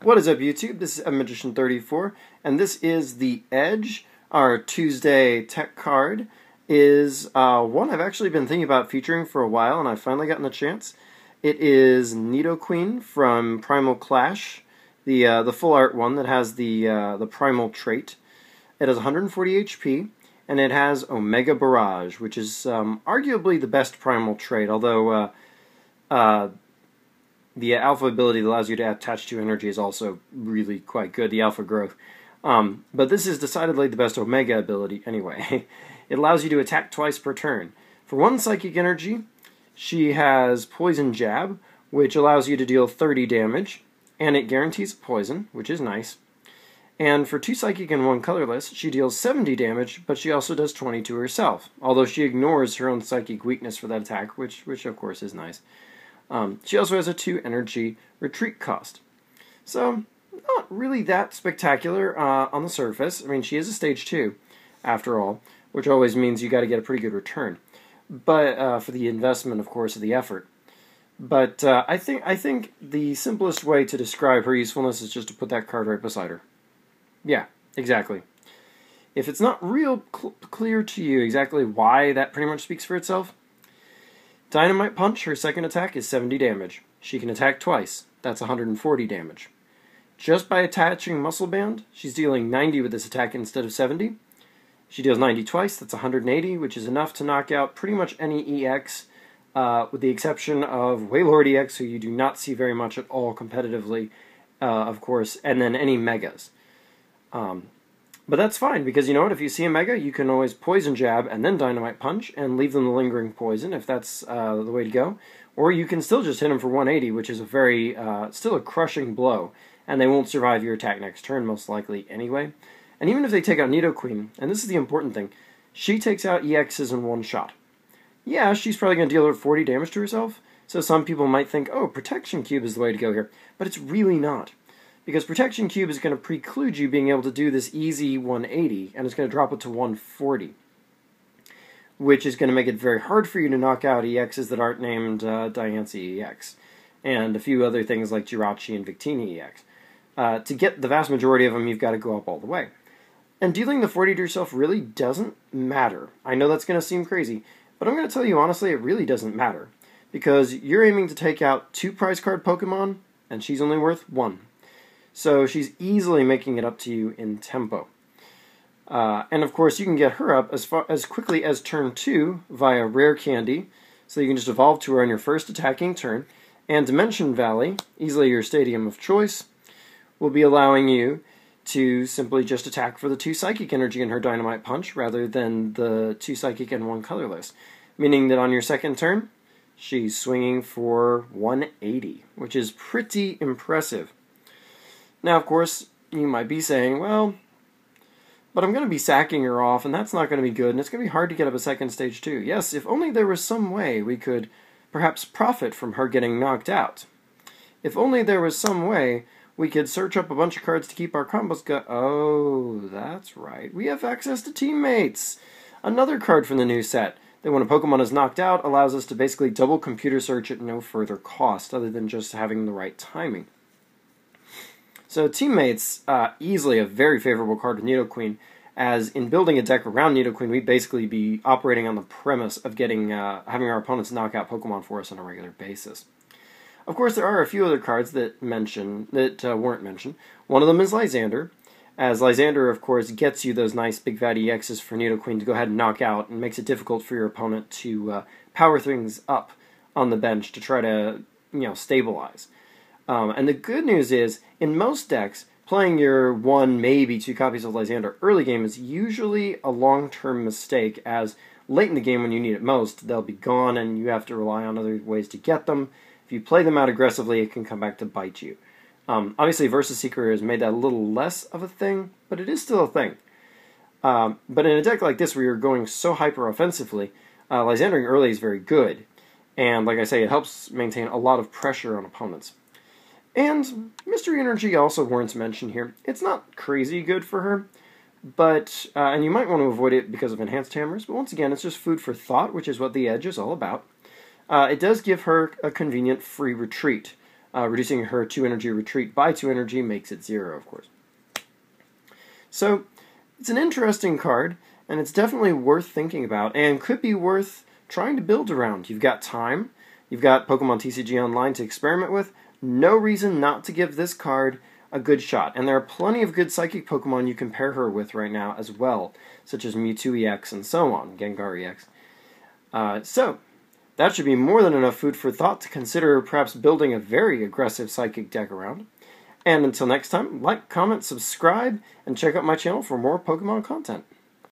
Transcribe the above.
What is up, YouTube? This is Magician34, and this is the Edge. Our Tuesday tech card is one I've actually been thinking about featuring for a while, and I've finally gotten the chance. It is Nidoqueen from Primal Clash, the full art one that has the Primal trait. It has 140 HP, and it has Omega Barrage, which is arguably the best Primal trait, although the alpha ability that allows you to attach to energy is also really quite good, the alpha growth. But this is decidedly the best Omega ability anyway. It allows you to attack twice per turn. For one psychic energy, she has Poison Jab, which allows you to deal 30 damage, and it guarantees poison, which is nice. And for 2 psychic and 1 colorless, she deals 70 damage, but she also does 20 to herself, although she ignores her own psychic weakness for that attack, which of course is nice. She also has a 2 energy retreat cost. So, not really that spectacular on the surface. I mean, she is a stage 2, after all, which always means you got to get a pretty good return. But for the investment, of course, of the effort. But I think the simplest way to describe her usefulness is just to put that card right beside her. Yeah, exactly. If it's not real clear to you exactly why that pretty much speaks for itself, Dynamite Punch, her second attack, is 70 damage. She can attack twice. That's 140 damage. Just by attaching Muscle Band, she's dealing 90 with this attack instead of 70. She deals 90 twice. That's 180, which is enough to knock out pretty much any EX, with the exception of Wailord EX, who you do not see very much at all competitively, of course, and then any Megas. But that's fine, because you know what, if you see a Mega, you can always Poison Jab and then Dynamite Punch and leave them the lingering poison, if that's the way to go. Or you can still just hit them for 180, which is a very, still a crushing blow, and they won't survive your attack next turn, most likely, anyway. And even if they take out Nidoqueen, and this is the important thing, she takes out EXs in one shot. Yeah, she's probably going to deal her 40 damage to herself, so some people might think, oh, Protection Cube is the way to go here, but it's really not. Because Protection Cube is going to preclude you being able to do this easy 180, and it's going to drop it to 140. Which is going to make it very hard for you to knock out EXs that aren't named Diancie EX. And a few other things like Jirachi and Victini EX. To get the vast majority of them, you've got to go up all the way. And dealing the 40 to yourself really doesn't matter. I know that's going to seem crazy, but I'm going to tell you honestly, it really doesn't matter. Because you're aiming to take out 2 prize card Pokemon, and she's only worth 1. So she's easily making it up to you in tempo. And of course, you can get her up as quickly as turn 2 via Rare Candy, so you can just evolve to her on your first attacking turn. And Dimension Valley, easily your stadium of choice, will be allowing you to simply just attack for the 2 Psychic Energy in her Dynamite Punch, rather than the 2 Psychic and 1 Colorless. Meaning that on your second turn, she's swinging for 180, which is pretty impressive. Now, of course, you might be saying, well, but I'm going to be sacking her off, and that's not going to be good, and it's going to be hard to get up a second stage too. Yes, if only there was some way we could perhaps profit from her getting knocked out. If only there was some way we could search up a bunch of cards to keep our combos going. Oh, that's right. We have access to Teammates. Another card from the new set that when a Pokemon is knocked out allows us to basically double computer search at no further cost other than just having the right timing. So Teammates, easily a very favorable card with Nidoqueen, as in building a deck around Nidoqueen, we'd basically be operating on the premise of getting having our opponents knock out Pokemon for us on a regular basis. Of course, there are a few other cards that weren't mentioned. One of them is Lysander, as Lysander, of course, gets you those nice big fat EXs for Nidoqueen to go ahead and knock out, and makes it difficult for your opponent to power things up on the bench to try to, stabilize. And the good news is, in most decks, playing your 1, maybe 2 copies of Lysander early game is usually a long-term mistake, as late in the game when you need it most, they'll be gone and you have to rely on other ways to get them. If you play them out aggressively, it can come back to bite you. Obviously, Versus Seeker has made that a little less of a thing, but it is still a thing. But in a deck like this, where you're going so hyper-offensively, Lysandering early is very good. And like I say, it helps maintain a lot of pressure on opponents. And Mystery Energy also warrants mention here. It's not crazy good for her, but and you might want to avoid it because of Enhanced Hammers, but once again, it's just food for thought, which is what the Edge is all about. It does give her a convenient free retreat, Reducing her 2 energy retreat by 2 energy makes it 0, of course. So, it's an interesting card, and it's definitely worth thinking about, and could be worth trying to build around. You've got time, you've got Pokemon TCG Online to experiment with, no reason not to give this card a good shot. And there are plenty of good Psychic Pokemon you can pair her with right now as well, such as Mewtwo EX and so on, Gengar EX. So, that should be more than enough food for thought to consider perhaps building a very aggressive Psychic deck around. And until next time, like, comment, subscribe, and check out my channel for more Pokemon content.